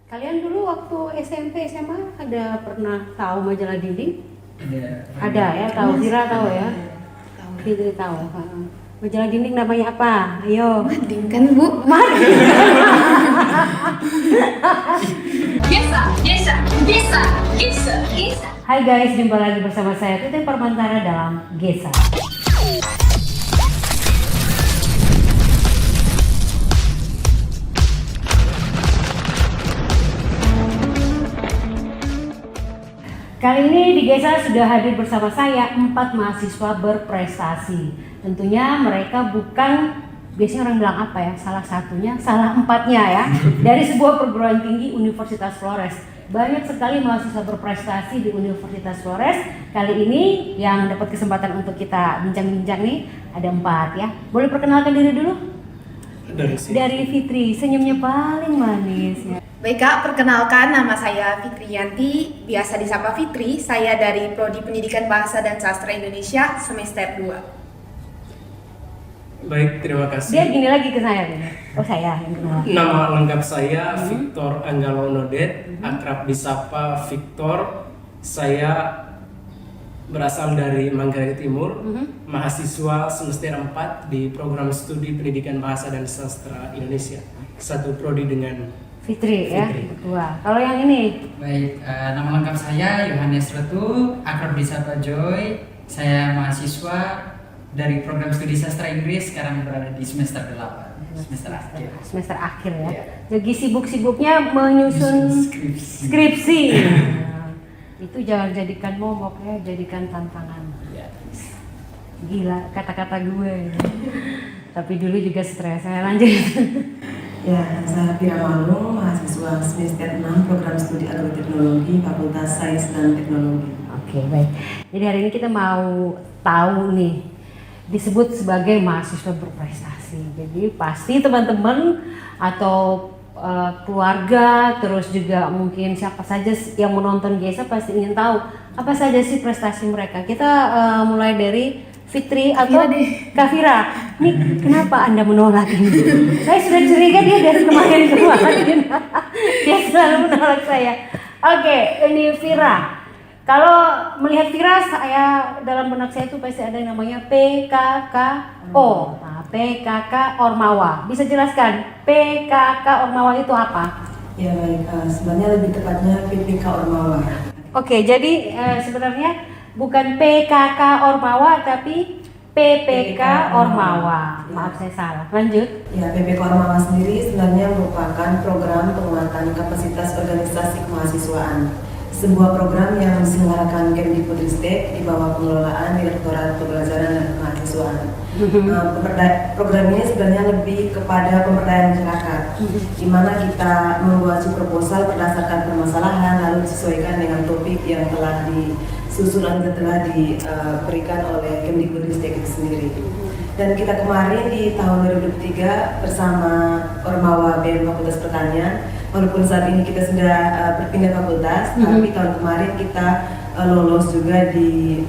Kalian dulu waktu SMP, SMA ada pernah tahu majalah dinding? Ada ya, tahu. Zira tahu ya? Fitri tahu. Majalah dinding namanya apa? Ayo. Mading kan Bu? Mading. Gesa. Hai guys, jumpa lagi bersama saya Tete Permantara dalam Gesa. Kali ini di Gesa sudah hadir bersama saya 4 mahasiswa berprestasi. Tentunya mereka bukan, biasanya orang bilang apa ya, salah satunya, salah empatnya ya, dari sebuah perguruan tinggi Universitas Flores. Banyak sekali mahasiswa berprestasi di Universitas Flores. Kali ini yang dapat kesempatan untuk kita bincang-bincang nih ada 4 ya. Boleh perkenalkan diri dulu? Dari Fitri, senyumnya paling manis ya. Baik Kak, perkenalkan nama saya Fitriyanti, biasa disapa Fitri. Saya dari Prodi Pendidikan Bahasa dan Sastra Indonesia semester 2. Baik, terima kasih. Dia gini lagi ke saya nih. Oh, saya yang kenal. Nama lengkap saya Victor Anggalo Nodet, akrab disapa Victor. Saya berasal dari Manggarai Timur, mahasiswa semester 4 di program studi Pendidikan Bahasa dan Sastra Indonesia. Satu prodi dengan Fitri ya, ketua. Kalau yang ini? Baik, nama lengkap saya Yohanes Retu, akrab disapa Joy. Saya mahasiswa dari program studi sastra Inggris, sekarang berada di semester 8, semester akhir. Semester akhir ya. Ya. Jadi sibuk-sibuknya menyusun skripsi. Nah, itu jangan jadikan momok ya, jadikan tantangan. Ya. Gila kata-kata gue. Tapi dulu juga stres. Saya lanjut. Ya, saya Pira Malung, mahasiswa semester 6 program studi agroteknologi Fakultas Sains dan Teknologi. Oke, baik. Jadi hari ini kita mau tahu nih, disebut sebagai mahasiswa berprestasi. Jadi pasti teman-teman atau keluarga, terus juga mungkin siapa saja yang menonton Gesa pasti ingin tahu apa saja sih prestasi mereka. Kita mulai dari Fitri atau Kafira. Nih, kenapa Anda menolak ini? Saya sudah curiga dia dari kemarin. Dia selalu menolak saya. Oke, ini Vira. Kalau melihat Vira, saya dalam benak saya itu pasti ada yang namanya PKKO. Nah, PKK Ormawa. Bisa jelaskan PKK Ormawa itu apa? Ya baik, sebenarnya lebih tepatnya PPK Ormawa. Oke, jadi sebenarnya bukan PKK Ormawa tapi PPK Ormawa. Maaf saya salah. Lanjut. Ya, PPK Ormawa sendiri sebenarnya merupakan program penguatan kapasitas organisasi kemahasiswaan. Sebuah program yang diselenggarakan Kemdikbudristek di bawah pengelolaan Direktorat Pembelajaran dan Kemahasiswaan. Program ini sebenarnya lebih kepada pemberdayaan masyarakat, di mana kita membuat proposal berdasarkan permasalahan lalu disesuaikan dengan topik yang telah disusun dan telah diberikan oleh Kemdikbudristek itu sendiri. Dan kita kemarin di tahun 2023 bersama Ormawa BEM Fakultas Pertanian, walaupun saat ini kita sudah berpindah fakultas, tapi tahun kemarin kita lolos juga di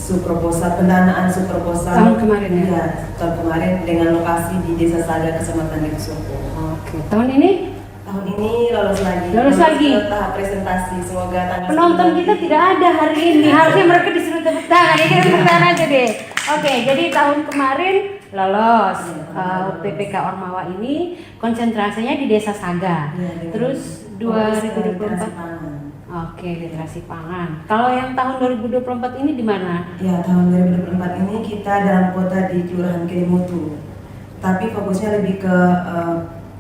pendanaan subproposal Tahun kemarin ya? Iya, tahun kemarin dengan lokasi di Desa Saga, Kecamatan Dekusopo. Oke, tahun ini? Tahun ini lolos lagi. Lolos lagi? Ke tahap presentasi, semoga tanggal Penonton kita tidak ada hari ini. Harusnya mereka disuruh tepuk tangan. Ya, kita tepuk tangan aja deh. Oke, jadi tahun kemarin lolos PPK Ormawa ini konsentrasinya di Desa Saga. Iya, Terus literasi 2024. pangan. Oke, literasi pangan. Kalau yang tahun 2024 ini di mana? Ya, tahun 2024 ini kita dalam kota di Kelurahan Kelimutu. Tapi fokusnya lebih ke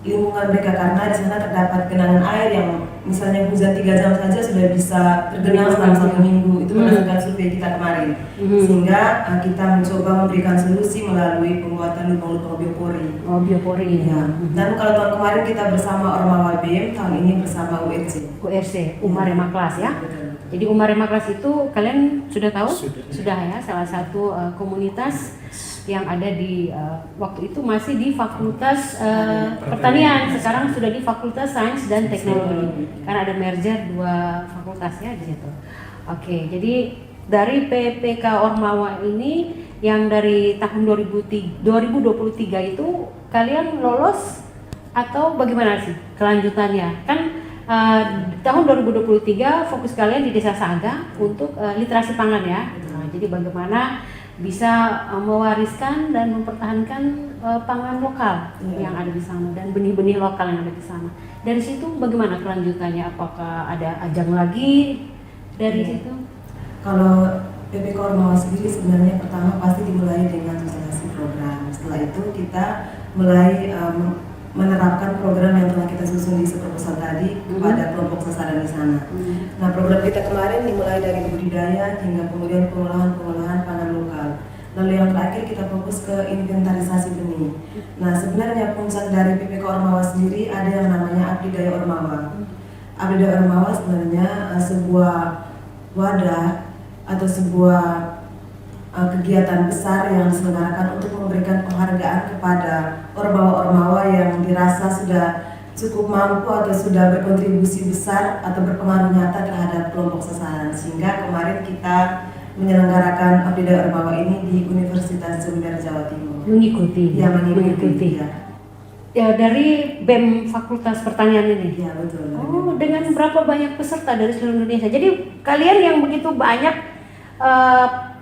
lingkungan mereka karena di sana terdapat genangan air yang misalnya hujan 3 jam saja sudah bisa tergenang selama 1 minggu. Itu berdasarkan survei kita kemarin. Sehingga kita mencoba memberikan solusi melalui pembuatan lubang-lubang biopori. Oh, biopori. Ya. Dan kalau tahun kemarin kita bersama Ormawa BEM, tahun ini bersama URC. URC, Umarema Kelas ya. Betul. Jadi Umarema Kelas itu kalian sudah tahu? Sudah. Ya, salah satu komunitas yang ada di waktu itu masih di Fakultas Pertanian, sekarang sudah di Fakultas Sains dan Teknologi karena ada merger 2 fakultas ya di situ. Oke, jadi dari PPK Ormawa ini yang dari tahun 2023 itu kalian lolos atau bagaimana sih kelanjutannya? Kan tahun 2023 fokus kalian di Desa Saga untuk literasi pangan ya. Nah, jadi bagaimana bisa mewariskan dan mempertahankan pangan lokal yang ada di sana dan benih-benih lokal yang ada di sana. Dari situ bagaimana kelanjutannya? Apakah ada ajang lagi dari situ? Kalau PPK Ormawa sendiri sebenarnya pertama pasti dimulai dengan sosialisasi program. Setelah itu kita mulai menerapkan program yang telah kita susun di proposal tadi kepada kelompok sasaran di sana. Nah, program kita kemarin dimulai dari budidaya hingga kemudian pengolahan pangan lokal. Lalu yang terakhir kita fokus ke inventarisasi benih. Nah, sebenarnya puncak dari PPK Ormawa sendiri ada yang namanya Abdi Daya Ormawa. Abdi Daya Ormawa sebenarnya sebuah wadah atau sebuah kegiatan besar yang diselenggarakan untuk memberikan penghargaan kepada ormawa-ormawa yang dirasa sudah cukup mampu atau sudah berkontribusi besar atau berpengaruh nyata terhadap kelompok sasaran. Sehingga kemarin kita menyelenggarakan Abdi Daya Ormawa ini di Universitas Jember, Jawa Timur. Mengikuti. Ya, mengikuti. Ya. Ya, dari BEM Fakultas Pertanian ini. Ya, betul. Oh, dengan berapa banyak peserta dari seluruh Indonesia. Jadi kalian yang begitu banyak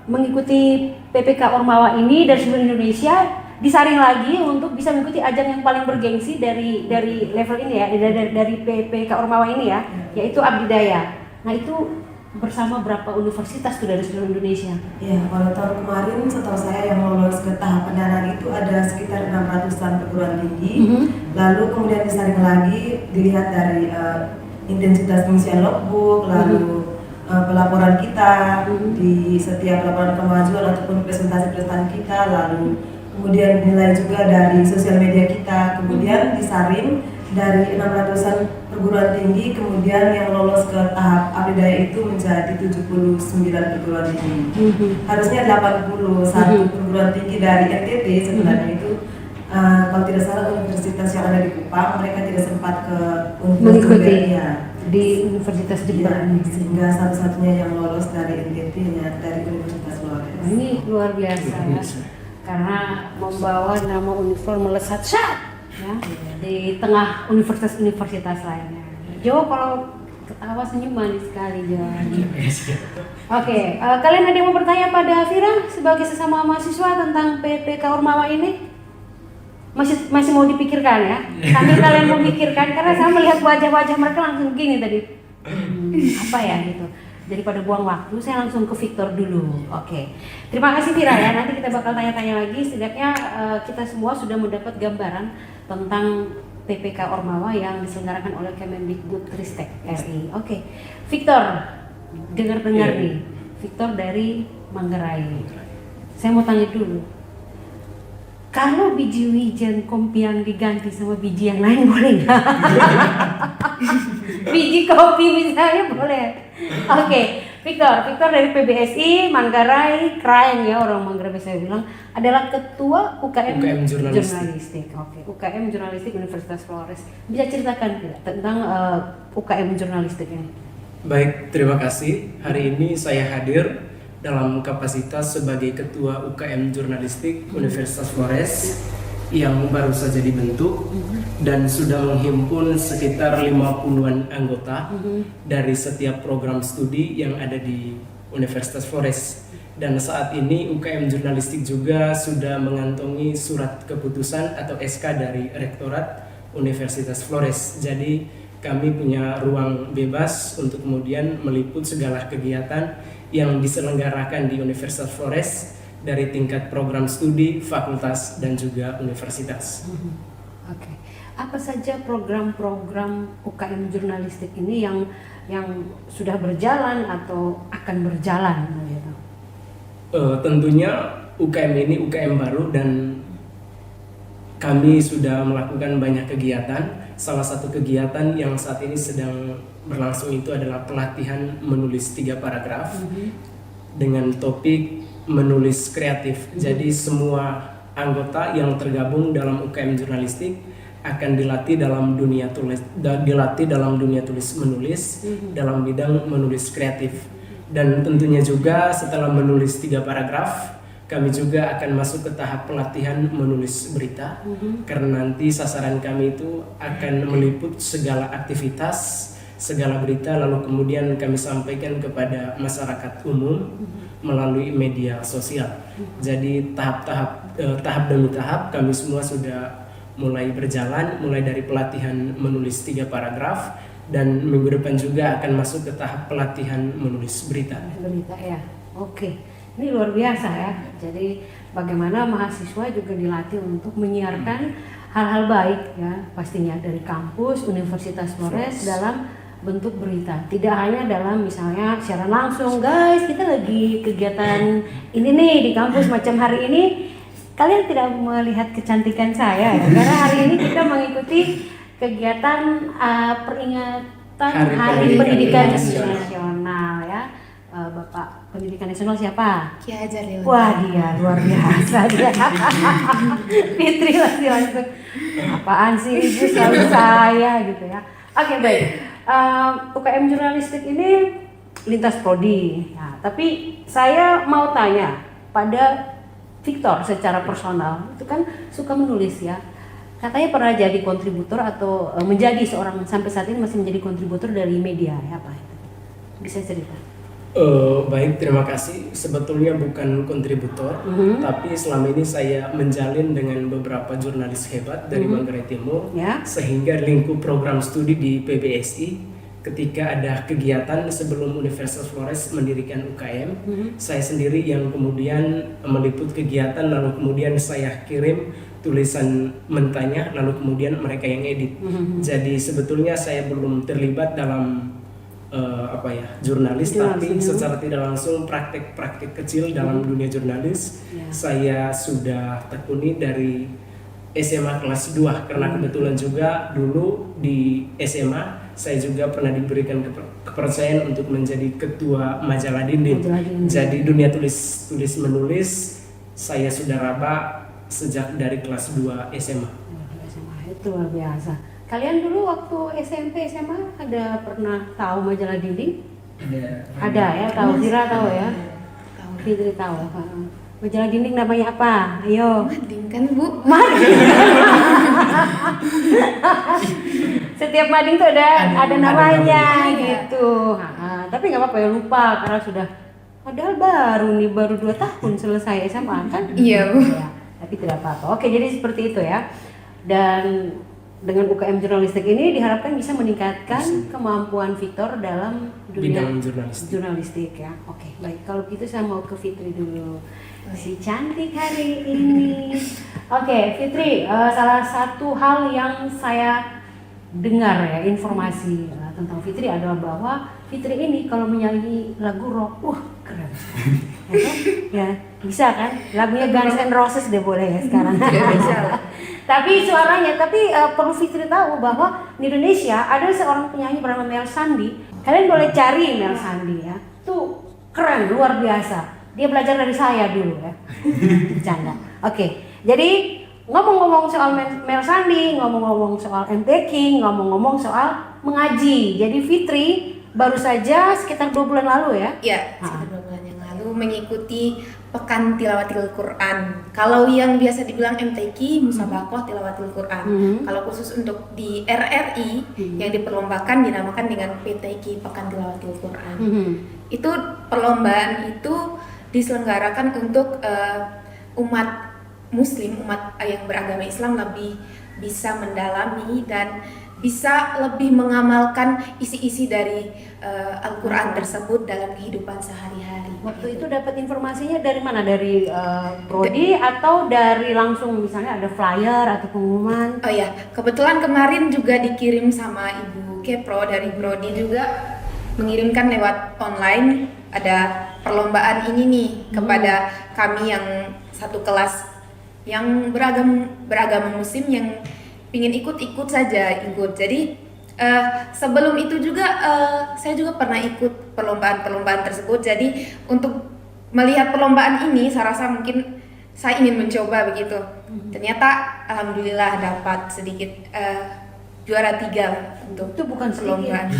mengikuti PPK Ormawa ini dari seluruh Indonesia disaring lagi untuk bisa mengikuti ajang yang paling bergengsi dari level ini ya, dari PPK Ormawa ini ya, yaitu Abdi Daya. Nah, itu bersama berapa universitas tuh dari seluruh Indonesia? Ya, kalau tahun kemarin setahu saya yang lolos ke tahap pendanaan itu ada sekitar 600-an perguruan tinggi. Lalu kemudian disaring lagi dilihat dari intensitas pengisian logbook, lalu pelaporan kita di setiap laporan kemajuan ataupun presentasi-presentasi kita, lalu kemudian dinilai juga dari sosial media kita, kemudian disaring dari 600-an perguruan tinggi, kemudian yang lolos ke tahap Abdi Daya itu menjadi 79 perguruan tinggi. Harusnya 81 perguruan tinggi dari NTT sebenarnya itu kalau tidak salah universitas yang ada di Kupang, mereka tidak sempat ke Mengikuti ya di Universitas Jember. Sehingga satu-satunya yang lolos dari NTT hanya dari Universitas Flores. Ini luar biasa ya, karena membawa nama Unifor melesat ya, di tengah universitas-universitas lainnya. Jo, kalau ketawa senyum manis sekali Jo. Oke, kalian ada yang mau bertanya pada Fira sebagai sesama mahasiswa tentang PPK Ormawa ini? Masih mau dipikirkan ya? Sambil kalian memikirkan, karena saya melihat wajah-wajah mereka langsung gini tadi. Apa ya gitu. Daripada buang waktu, saya langsung ke Victor dulu. Oke. Terima kasih Fira ya. Nanti kita bakal tanya-tanya lagi. Setidaknya kita semua sudah mendapat gambaran tentang PPK Ormawa yang diselenggarakan oleh Kemendikbudristek RI. Oke. Victor, dengar-dengar nih. Victor dari Manggarai. Saya mau tanya dulu. Kalau biji wijen kompiang diganti sama biji yang lain boleh nggak? Biji kopi misalnya boleh. Oke, Victor dari PBSI Manggarai, keren ya orang Manggarai saya bilang, adalah ketua UKM Jurnalistik. Oke, UKM Jurnalistik Universitas Flores. Bisa ceritakan tidak tentang UKM Jurnalistik ini? Baik, terima kasih. Hari ini saya hadir dalam kapasitas sebagai Ketua UKM Jurnalistik Universitas Flores yang baru saja dibentuk dan sudah menghimpun sekitar 50-an anggota dari setiap program studi yang ada di Universitas Flores. Dan saat ini UKM Jurnalistik juga sudah mengantongi surat keputusan atau SK dari Rektorat Universitas Flores. Jadi kami punya ruang bebas untuk kemudian meliput segala kegiatan yang diselenggarakan di Universitas Flores dari tingkat program studi, fakultas, dan juga universitas. Oke. Apa saja program-program UKM Jurnalistik ini yang sudah berjalan atau akan berjalan? Gitu? Tentunya UKM ini UKM baru dan kami sudah melakukan banyak kegiatan. Salah satu kegiatan yang saat ini sedang berlangsung itu adalah pelatihan menulis 3 paragraf dengan topik menulis kreatif. Jadi semua anggota yang tergabung dalam UKM Jurnalistik akan dilatih dalam dunia tulis menulis dalam bidang menulis kreatif. Dan tentunya juga setelah menulis 3 paragraf, kami juga akan masuk ke tahap pelatihan menulis berita, karena nanti sasaran kami itu akan meliput segala aktivitas segala berita lalu kemudian kami sampaikan kepada masyarakat umum melalui media sosial. Jadi tahap demi tahap kami semua sudah mulai berjalan, mulai dari pelatihan menulis 3 paragraf, dan minggu depan juga akan masuk ke tahap pelatihan menulis berita. Berita ya, oke. Ini luar biasa ya. Jadi bagaimana mahasiswa juga dilatih untuk menyiarkan hal-hal baik ya, pastinya dari kampus Universitas Flores dalam bentuk berita. Tidak hanya dalam misalnya siaran langsung, guys kita lagi kegiatan ini nih di kampus macam hari ini. Kalian tidak melihat kecantikan saya ya, karena hari ini kita mengikuti kegiatan peringatan Hari Pendidikan Nasional ya. Bapak Pendidikan Nasional siapa? Ki Hajar Dewantara. Wah dia luar biasa dia. Fitri langsung. Apaan sih ibu selalu saya gitu ya. Oke baik. UKM jurnalistik ini lintas prodi. Ya, tapi saya mau tanya pada Victor secara personal, itu kan suka menulis ya. Katanya pernah jadi kontributor atau menjadi seorang, sampai saat ini masih menjadi kontributor dari media ya, apa itu? Bisa cerita? Baik, terima kasih. Sebetulnya bukan kontributor, tapi selama ini saya menjalin dengan beberapa jurnalis hebat dari Manggarai Timur, Ya. sehingga lingkup program studi di PBSI. Ketika ada kegiatan sebelum Universitas Flores mendirikan UKM, saya sendiri yang kemudian meliput kegiatan, lalu kemudian saya kirim tulisan mentahnya, lalu kemudian mereka yang edit. Jadi sebetulnya saya belum terlibat dalam jurnalis, tapi secara tidak langsung praktek-praktek kecil dalam dunia jurnalis saya sudah tekuni dari SMA kelas 2, karena kebetulan juga dulu di SMA saya juga pernah diberikan kepercayaan untuk menjadi ketua majalah Dinding. Jadi dunia tulis menulis saya sudah raba sejak dari kelas 2 SMA. Itu luar biasa. Kalian dulu waktu SMP SMA ada pernah tahu majalah Dinding? Ada ya, tahu. Zira tahu ya? Fitri tahu. Majalah Dinding namanya apa? Ayo. Mading kan Bu? Setiap mading tuh ada namanya namanya. gitu. Tapi nggak apa-apa ya, lupa karena sudah padahal baru 2 tahun selesai SMA kan? Iya Bu. Ya, tapi tidak apa-apa. Oke, jadi seperti itu ya. Dan dengan UKM jurnalistik ini diharapkan bisa meningkatkan kemampuan Victor dalam dunia Bidang jurnalistik ya. Oke, baik. Kalau gitu saya mau ke Fitri dulu. Si cantik hari ini. Oke, Fitri, salah satu hal yang saya dengar ya, informasi tentang Fitri adalah bahwa Fitri ini kalau menyanyi lagu rock, keren. Ya, bisa kan? Lagunya Guns N' Roses deh boleh ya sekarang. Bisa. Tapi suaranya, perlu Fitri tahu bahwa di Indonesia ada seorang penyanyi bernama Mel Sandi. Kalian boleh cari Mel Sandi ya. Tuh keren, luar biasa. Dia belajar dari saya dulu ya. Bercanda. Oke. Jadi ngomong-ngomong soal Mel Sandi, ngomong-ngomong soal MTQ, ngomong-ngomong soal mengaji. Jadi Fitri baru saja sekitar 2 bulan lalu ya. Ya, sekitar 2 bulan yang lalu mengikuti Pekan Tilawatil Quran. Kalau yang biasa dibilang MTQ, Musabakoh Tilawatil Quran. Kalau khusus untuk di RRI yang diperlombakan dinamakan dengan PTQ, Pekan Tilawatil Quran. Itu perlombaan itu diselenggarakan untuk umat Muslim, umat yang beragama Islam lebih bisa mendalami dan bisa lebih mengamalkan isi-isi dari Al-Quran tersebut dalam kehidupan sehari-hari. Waktu itu dapat informasinya dari mana? Dari prodi atau dari langsung misalnya ada flyer atau pengumuman? Oh ya, kebetulan kemarin juga dikirim sama Ibu Kepro dari prodi juga mengirimkan lewat online, ada perlombaan ini nih kepada kami yang satu kelas yang beragama Muslim yang ingin ikut saja. Jadi sebelum itu juga saya juga pernah ikut perlombaan tersebut. Jadi untuk melihat perlombaan ini saya rasa mungkin saya ingin mencoba begitu. Ternyata alhamdulillah dapat sedikit juara 3 lah untuk Itu bukan perlombaan.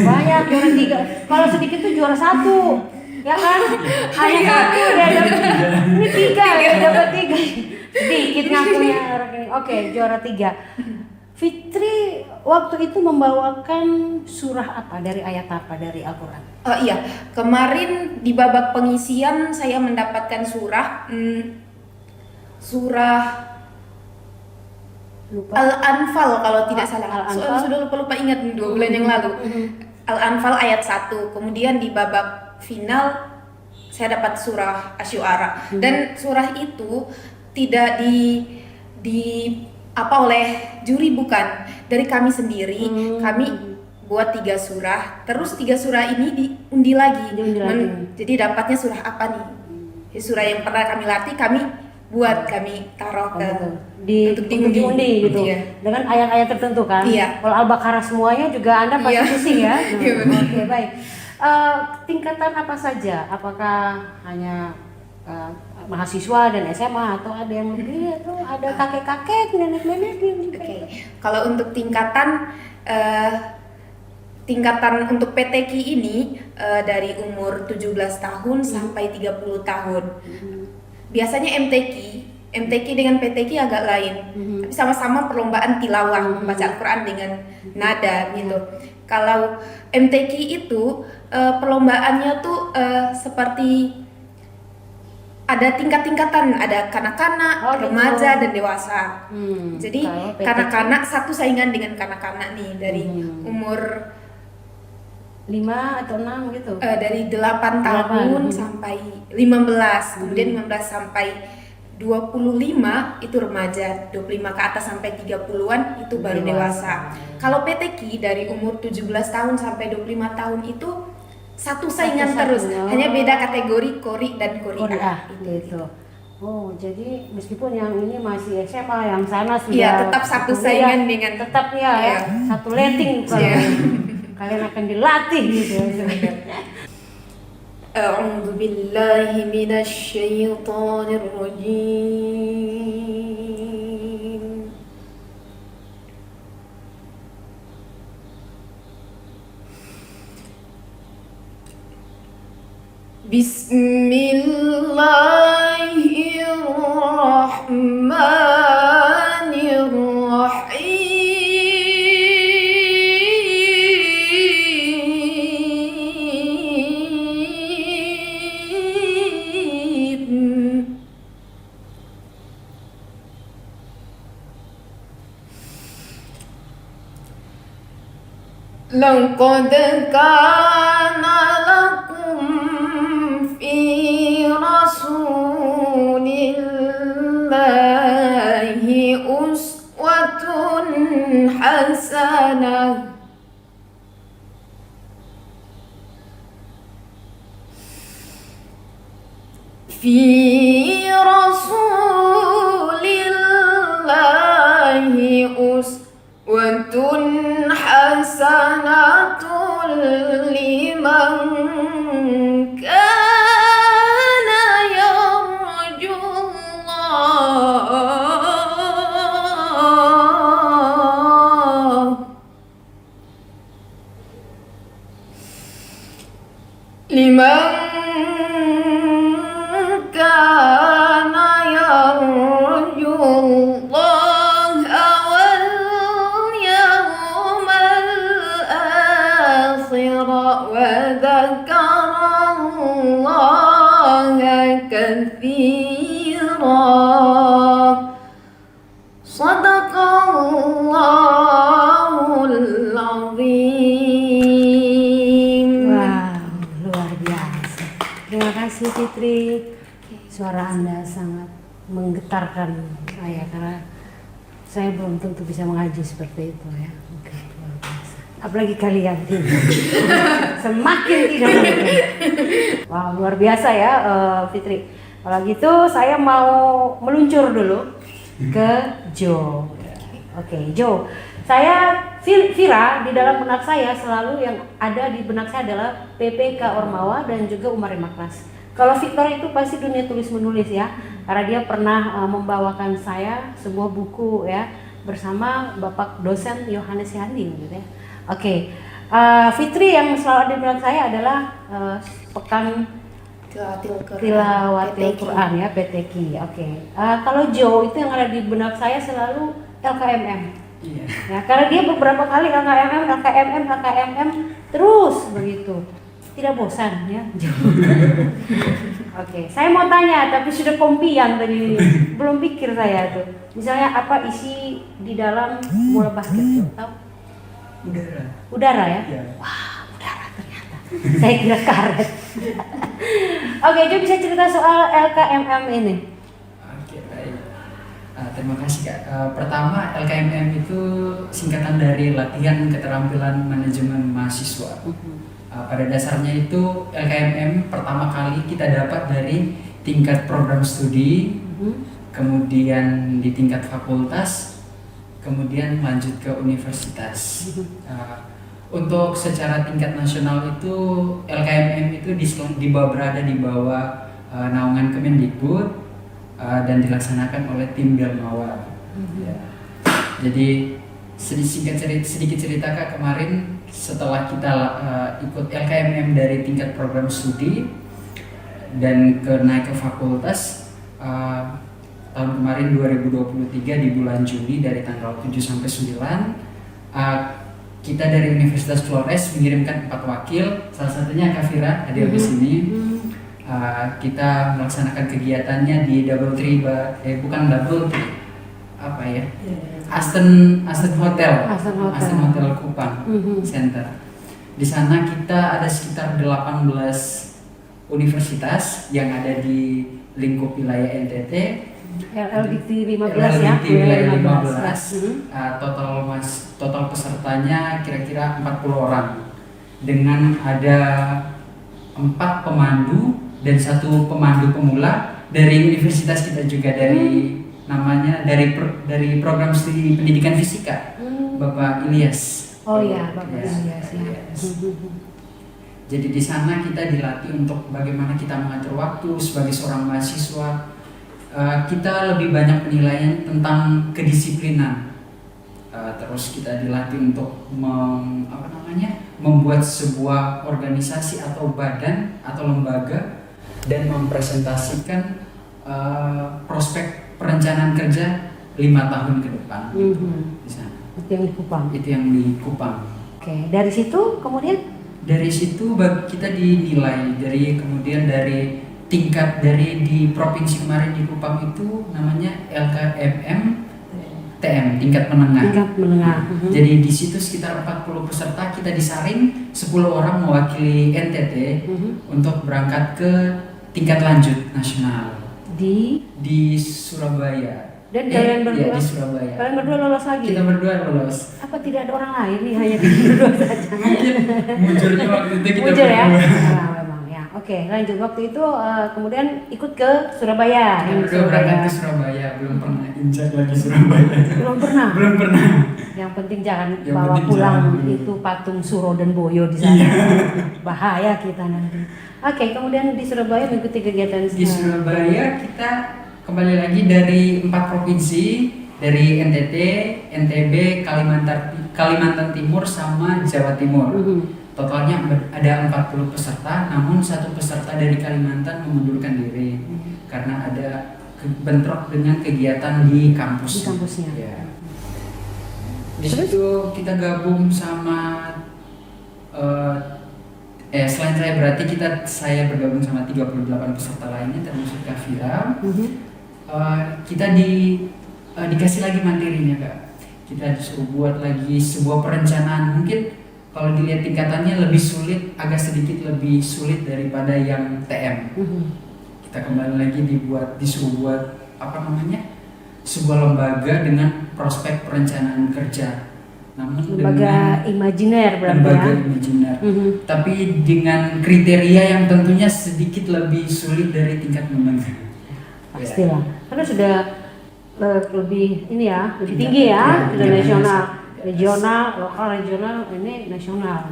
Banyak juara 3. Kalau sedikit tuh juara 1. Ya kan? Hanya 1 dia dapat. Ini 3 ya dapat 3. Sedikit ngakunya orang ini. Oke, juara 3. Fitri waktu itu membawakan surah apa, dari ayat apa dari Al-Quran? Oh iya, kemarin di babak pengisian saya mendapatkan surah Lupa. Al-Anfal kalau tidak salah. Al-Anfal. Sudah lupa ingat 2 bulan yang lalu. Al-Anfal ayat 1. Kemudian di babak final saya dapat surah Asy-Syu'ara. Dan surah itu tidak di apa oleh juri, bukan dari kami sendiri. Kami buat 3 surah, terus 3 surah ini diundi lagi. Jadi dapatnya surah apa nih? Surah yang pernah kami latih kami buat, kami taruh ke untuk diundi gitu. Iya. Dengan ayat-ayat tertentu kan. Iya. Kalau Al-Baqarah semuanya juga Anda pasti Iya. pusing ya. Iya, benar. Oke, baik. Tingkatan apa saja? Apakah hanya mahasiswa dan SMA atau ada yang lebih, atau ada kakek-kakek, nenek-nenek gitu? Oke. Kalau untuk tingkatan untuk PTQ ini dari umur 17 tahun sampai 30 tahun. Biasanya MTQ dengan PTQ agak lain. Tapi sama-sama perlombaan tilawah, membaca Al-Quran dengan nada gitu. Kalau MTQ itu perlombaannya tuh seperti ada tingkat-tingkatan, ada kanak-kanak, Gitu. remaja, dan dewasa. Jadi Kalau PTQ kanak-kanak satu saingan dengan kanak-kanak nih dari umur 5 atau 6 gitu. dari 8 tahun sampai 15. Kemudian 15 sampai 25 itu remaja, 25 ke atas sampai 30-an itu baru dewasa. Kalau PTQ dari umur 17 tahun sampai 25 tahun itu satu saingan terus, hanya beda kategori Qori dan Qori'ah gitu. Oh, jadi meskipun yang ini masih SMA, yang sana sudah Iya, tetap satu saingan dengan tetap ya, satu letting kalau kalian akan dilatih gitu. A'udzu billahi minasy syaithanir rajim. Bismillahirrahmanirrahim. لقد كان لكم في رسول الله أسوة حسنة في رسول الله أسوة حسنة لمن كان يرجو الله لمن كان يرجو الله واليوم الآخر وذكر الله كثيرا صدق الله العظيم. Wow, luar biasa. Terima kasih Fitri. Suara Anda sangat menggetarkan saya, karena saya belum tentu bisa mengaji seperti itu ya. Oke, luar biasa. Apalagi kalian semakin tidak mungkin. Wow, luar biasa ya Fitri. Kalau gitu saya mau meluncur dulu ke Jo. Oke, Jo. Saya Vira, di dalam benak saya selalu yang ada di benak saya adalah PPK Ormawa dan juga Umar Maklas. Kalau Victor itu pasti dunia tulis menulis ya, karena dia pernah membawakan saya sebuah buku ya bersama Bapak dosen Yohanes Yandi gitu ya. Oke, Fitri yang selalu ada di benak saya adalah pekan Tilawatil Quran ya, PTQ. Oke. Kalau Jo itu yang ada di benak saya selalu LKMM. Iya. Ya, karena dia beberapa kali LKMM terus begitu. Tidak bosan ya. Oke, saya mau tanya tapi sudah kompi yang tadi belum pikir saya tuh. Misalnya apa isi di dalam bola basket tuh? Tahu? Udara. Udara ya? Iya. Wah, udara ternyata. Saya kira karet. Oke, coba bisa cerita soal LKMM ini. Oke, baik. Terima kasih Kak. Pertama, LKMM itu singkatan dari latihan keterampilan manajemen mahasiswa. Pada dasarnya itu LKMM pertama kali kita dapat dari tingkat program studi, kemudian di tingkat fakultas, kemudian lanjut ke universitas. Untuk secara tingkat nasional itu LKMM itu berada di bawah naungan Kemendikbud dan dilaksanakan oleh tim Belmawar. Ya. Jadi sedikit cerita Kak, kemarin setelah kita ikut LKMM dari tingkat program studi dan naik ke fakultas, tahun kemarin 2023 di bulan Juli dari tanggal 7 sampai 9, kita dari Universitas Flores mengirimkan 4 wakil, salah satunya Kak Fira hadir di sini. Kita melaksanakan kegiatannya di Aston Hotel Kupang Center. Di sana kita ada sekitar 18 universitas yang ada di lingkup wilayah NTT. LLDT 15 ya. LLDT wilayah 15. Total pesertanya kira-kira 40 orang. Dengan ada 4 pemandu dan 1 pemandu pemula dari universitas kita juga, dari namanya dari program studi pendidikan fisika, Bapak Ilyas. Oh ya, Bapak Ilyas. Jadi di sana kita dilatih untuk bagaimana kita mengatur waktu sebagai seorang mahasiswa. Kita lebih banyak penilaian tentang kedisiplinan. Terus kita dilatih untuk membuat sebuah organisasi atau badan atau lembaga dan mempresentasikan prospek perencanaan kerja 5 tahun ke depan. Di sana. Itu yang di Kupang. Itu yang di Kupang. Oke, dari situ kemudian? Dari situ kita dinilai dari tingkat di provinsi kemarin di Kupang itu namanya LKMM TM, tingkat menengah. Tingkat menengah. Jadi di situ sekitar 40 peserta, kita disaring 10 orang mewakili NTT untuk berangkat ke tingkat lanjut nasional di Surabaya. Dan kalian berdua? Di Surabaya. Kalian berdua lolos lagi? Kita berdua lolos. Apa tidak ada orang lain nih, hanya kita berdua saja? Munculnya waktu itu kita Muncul ya? berdua. Memang ya. Oke, lanjut. Waktu itu kemudian ikut ke Surabaya. Kita berangkat ke Surabaya, belum pernah injak lagi Surabaya. Belum pernah? Belum pernah. Yang penting jangan Yang bawa penting pulang jangan. itu patung Suro dan Boyo di sana. Bahaya kita nanti. Oke, kemudian di Surabaya mengikuti kegiatan Di Surabaya kita kembali lagi dari 4 provinsi, dari NTT, NTB, Kalimantan Timur sama Jawa Timur. Totalnya ada 40 peserta, namun 1 peserta dari Kalimantan mengundurkan diri karena ada bentrok dengan kegiatan di kampus. Di kampusnya. Ya. Di situ kita gabung sama selain saya berarti saya bergabung sama 38 peserta lainnya termasuk Kak Fira. Kita dikasih lagi materinya Kak. Kita disuruh buat lagi sebuah perencanaan, mungkin kalau dilihat tingkatannya agak sedikit lebih sulit daripada yang TM. Kita kembali lagi disuruh buat sebuah lembaga dengan prospek perencanaan kerja. Namun lembaga imajiner berarti lembaga ya. imajiner. Tapi dengan kriteria yang tentunya sedikit lebih sulit dari tingkat menengah. Pastilah. Karena sudah lebih lebih tinggi ya, sudah nasional, regional, lokal, regional, ini nasional.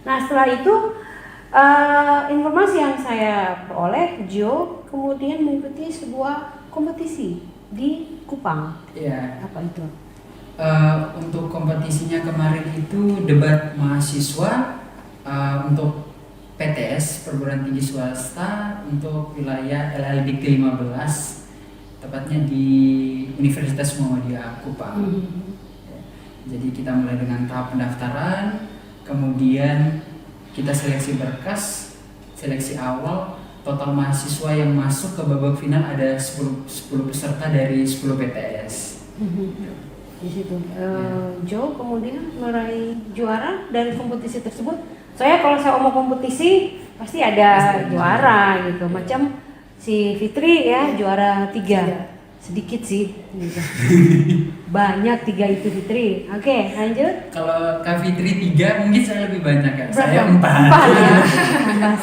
Nah setelah itu informasi yang saya peroleh, Jo kemudian mengikuti sebuah kompetisi di Kupang. Ya. Apa itu? Untuk kompetisinya kemarin itu debat mahasiswa untuk PTS perguruan tinggi swasta untuk wilayah LLDT 15, tepatnya di Universitas Muhammadiyah Kupang. Jadi kita mulai dengan tahap pendaftaran, kemudian kita seleksi berkas, seleksi awal. Total mahasiswa yang masuk ke babak final ada 10 peserta dari 10 PTS. Di situ Joe kemudian meraih juara dari kompetisi tersebut. Saya kalau saya omong kompetisi pasti ada juara gitu. Macam si Fitri ya juara 3. Sedikit sih gitu. Banyak 3 itu Fitri. Oke, lanjut. Kalau Kak Fitri 3, mungkin saya lebih banyak Kak. Berapa? Saya 4. Ya. Tambah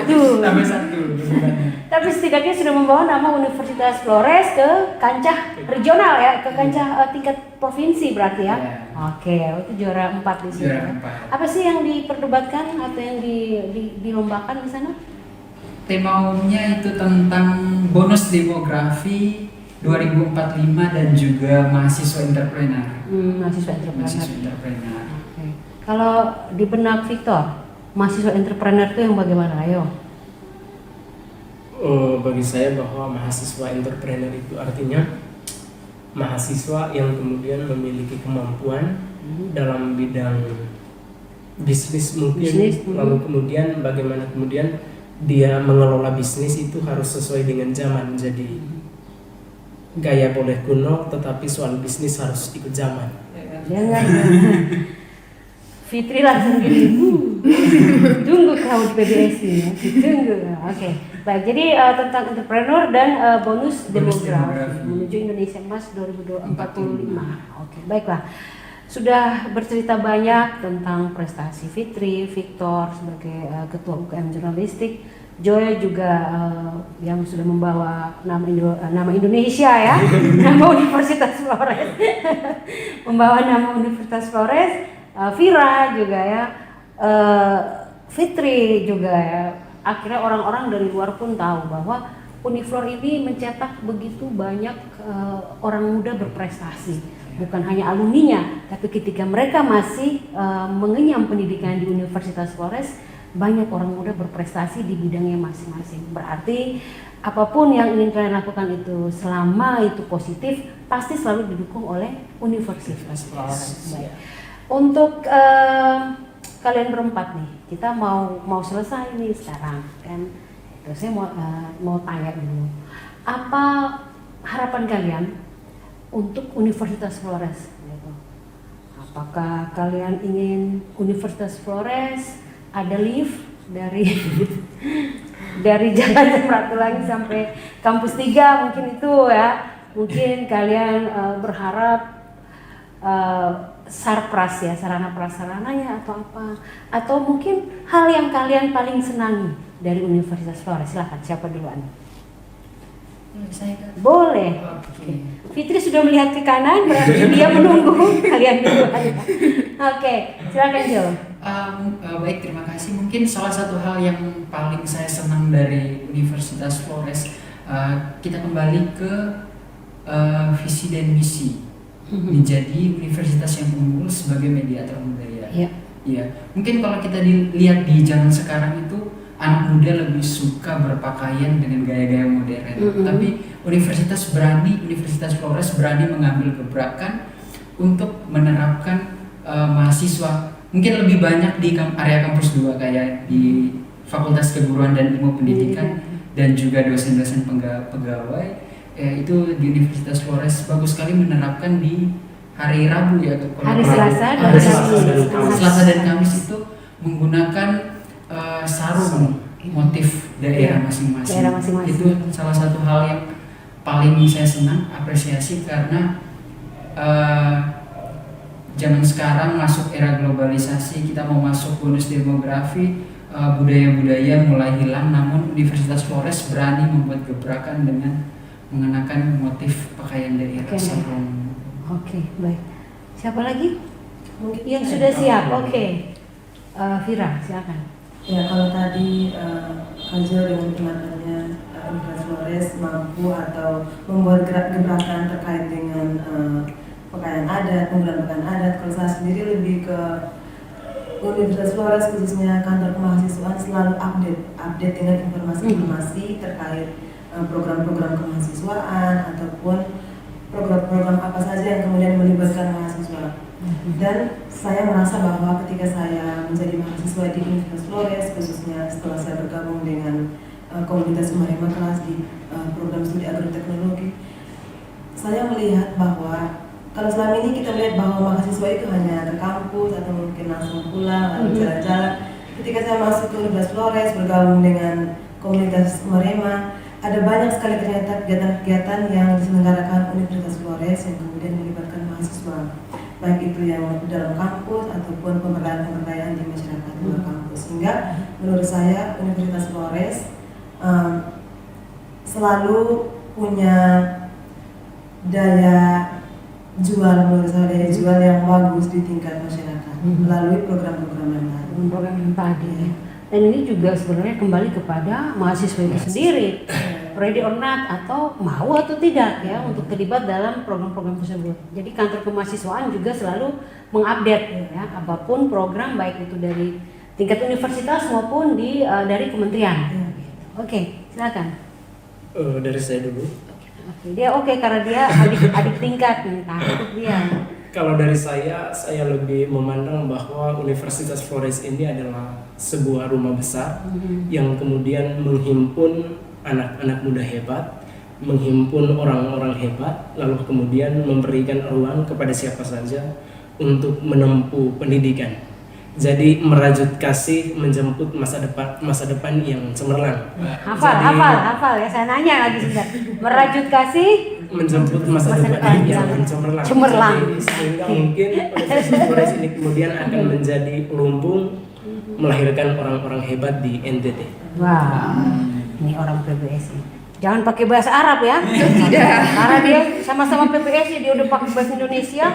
1. Tambah 1. Tapi setidaknya sudah membawa nama Universitas Flores ke kancah regional ya, ke kancah tingkat provinsi berarti ya. Ya. Oke, itu juara 4 di sini. Juara 4. Apa sih yang diperdebatkan atau yang dilombakan di sana? Tema umumnya itu tentang bonus demografi 2045 dan juga mahasiswa entrepreneur. Mahasiswa entrepreneur. Mahasiswa entrepreneur. Oke. Kalau di benak Victor, mahasiswa entrepreneur itu yang bagaimana? Ayo. Bagi saya bahwa mahasiswa entrepreneur itu artinya mahasiswa yang kemudian memiliki kemampuan dalam bidang bisnis mungkin, lalu kemudian bagaimana kemudian dia mengelola bisnis itu harus sesuai dengan zaman. Jadi gaya boleh kuno, tetapi soal bisnis harus ikut zaman. Jangan. Fitri langsung gini. Tunggu kau di PBS ya. Tunggu. Oke. Baik, jadi tentang entrepreneur dan bonus demografi menuju Indonesia Emas 2045. Oke, baiklah. Sudah bercerita banyak tentang prestasi Fitri, Victor sebagai ketua UKM Jurnalistik, Joy juga yang sudah membawa nama Indonesia ya, nama Universitas Flores, membawa nama Universitas Flores, Vira juga ya, Fitri juga ya. Akhirnya orang-orang dari luar pun tahu bahwa Uniflor ini mencetak begitu banyak orang muda berprestasi. Bukan hanya alumninya, tapi ketika mereka masih mengenyam pendidikan di Universitas Flores, banyak orang muda berprestasi di bidangnya masing-masing. Berarti apapun yang ingin kalian lakukan itu selama itu positif, pasti selalu didukung oleh Universitas Flores. Baik. Untuk kalian berempat nih, kita mau selesai nih sekarang kan. Terus saya mau tanya dulu, apa harapan kalian untuk Universitas Flores? Gitu. Apakah kalian ingin Universitas Flores ada lift dari Jalan Samratulangi sampai Kampus 3 mungkin itu ya? Mungkin kalian berharap sarpras ya, sarana prasarananya atau apa, atau mungkin hal yang kalian paling senangi dari Universitas Flores. Silahkan, siapa duluan? Saya Kak. Boleh. Oke. Fitri sudah melihat ke kanan, berarti dia menunggu kalian duluan. Oke, silakan Jo. Baik, terima kasih. Mungkin salah satu hal yang paling saya senang dari Universitas Flores, kita kembali ke visi dan misi. Menjadi universitas yang unggul sebagai mediator budaya. Ya, mungkin kalau kita dilihat di zaman sekarang itu anak muda lebih suka berpakaian dengan gaya-gaya modern. Tapi Universitas Flores berani mengambil gebrakan untuk menerapkan mahasiswa. Mungkin lebih banyak di area kampus 2 kayak di Fakultas Keguruan dan Ilmu Pendidikan dan juga dosen-dosen pegawai. Itu di Universitas Flores bagus sekali menerapkan di hari Rabu ya, hari Selasa dan Kamis itu menggunakan sarung motif daerah masing-masing. Itu salah satu hal yang paling saya senang apresiasi karena zaman sekarang masuk era globalisasi, kita mau masuk bonus demografi, budaya-budaya mulai hilang, namun Universitas Flores berani membuat gebrakan dengan mengenakan motif pakaian daerah sarung. Oke, baik. Siapa lagi? Mungkin yang sudah siap? Oke. Vira, silakan. Ya, kalau tadi Kanjo dengan teman-temannya Universitas Flores mampu atau membuat gebrakan terkait dengan pakaian adat, penggunaan pakaian adat. Kalau saya sendiri lebih ke Universitas Flores khususnya kantor kemahasiswaan selalu update dengan informasi-informasi terkait program-program kemahasiswaan ataupun program-program apa saja yang kemudian melibatkan mahasiswa. Dan saya merasa bahwa ketika saya menjadi mahasiswa di Universitas Flores, khususnya setelah saya bergabung dengan komunitas Marema kelas di program studi agroteknologi, saya melihat bahwa kalau selama ini kita melihat bahwa mahasiswa itu hanya ke kampus atau mungkin langsung pulang lalu jalan-jalan. Ketika saya masuk ke Universitas Flores bergabung dengan komunitas Marema, ada banyak sekali ternyata kegiatan-kegiatan yang diselenggarakan Universitas Flores yang kemudian melibatkan mahasiswa, baik itu yang dalam kampus ataupun pemberdayaan di masyarakat luar kampus. Sehingga menurut saya Universitas Flores selalu punya daya jual, menurut saya daya jual yang bagus di tingkat masyarakat melalui program-program yang lain. Program yang tadi. Dan ini juga sebenarnya kembali kepada mahasiswa itu sendiri, ready or not, atau mau atau tidak ya untuk terlibat dalam program-program tersebut. Jadi kantor kemahasiswaan juga selalu mengupdate ya apapun program, baik itu dari tingkat universitas maupun dari kementerian. Oke, silakan. Dari saya dulu. Oke, dia karena dia adik tingkat nih, takut dia. Kalau dari saya lebih memandang bahwa Universitas Flores ini adalah sebuah rumah besar yang kemudian menghimpun anak-anak muda hebat, menghimpun orang-orang hebat, lalu kemudian memberikan ruang kepada siapa saja untuk menempuh pendidikan. Jadi merajut kasih menjemput masa depan yang cemerlang. Hafal ya, saya nanya lagi sebentar. Merajut kasih menjemput masa depan yang cemerlang. Jadi, sehingga mungkin Universitas Flores ini kemudian akan menjadi lumbung melahirkan orang-orang hebat di NTT. Wah, ini orang PBSI. Jangan pakai bahasa Arab ya. Tidak. Karena dia sama-sama PBSI, dia udah pakai bahasa Indonesia.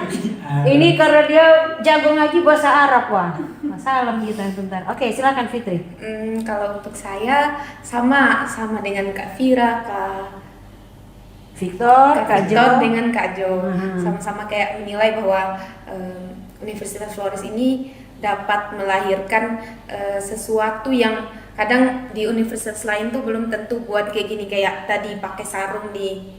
Ini karena dia jago ngaji bahasa Arab, wah. Salam kita sebentar. Oke, silakan Fitri. Kalau untuk saya sama dengan Kak Vira, Kak Victor, Kak Jo dengan Kak Jo. Sama-sama kayak menilai bahwa Universitas Flores ini dapat melahirkan sesuatu yang kadang di universitas lain tuh belum tentu buat kayak gini, kayak tadi pakai sarung di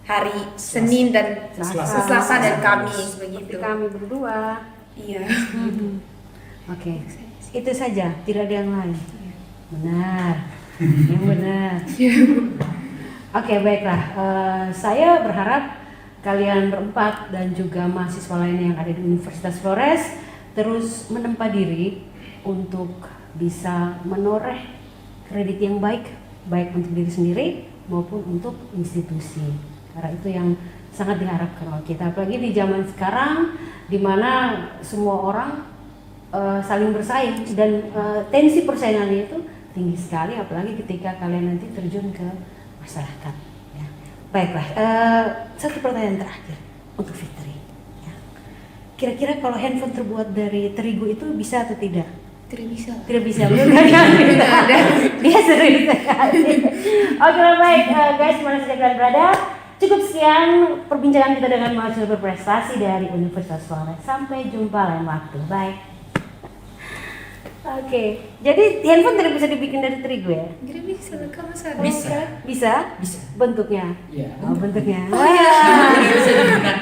hari Senin dan Selasa dan Kamis begitu. Kami berdua. Iya. Oke. Itu saja, tidak ada yang lain. Benar. Yang benar. Oke, baiklah. Saya berharap kalian berempat dan juga mahasiswa lain yang ada di Universitas Flores terus menempa diri untuk bisa menoreh kredit yang baik untuk diri sendiri maupun untuk institusi. Karena itu yang sangat diharapkan oleh kita, apalagi di zaman sekarang di mana semua orang saling bersaing dan tensi persaingannya itu tinggi sekali, apalagi ketika kalian nanti terjun ke masyarakat. Ya. Baiklah, satu pertanyaan terakhir untuk Fitri. Ya. Kira-kira kalau handphone terbuat dari terigu itu bisa atau tidak? Tidak bisa. Tidak bisa. Dia serius sekali. Oke, baik guys, mana saja kalian berada. Cukup sekian perbincangan kita dengan mahasiswa berprestasi dari Universitas Flores. Sampai jumpa lain waktu. Bye. Oke, jadi handphone tidak bisa dibikin dari terigu ya? Tidak bisa, kamu sadar. Bisa? Bisa. Bentuknya? Iya. Oh, bentuknya. Bisa digunakan.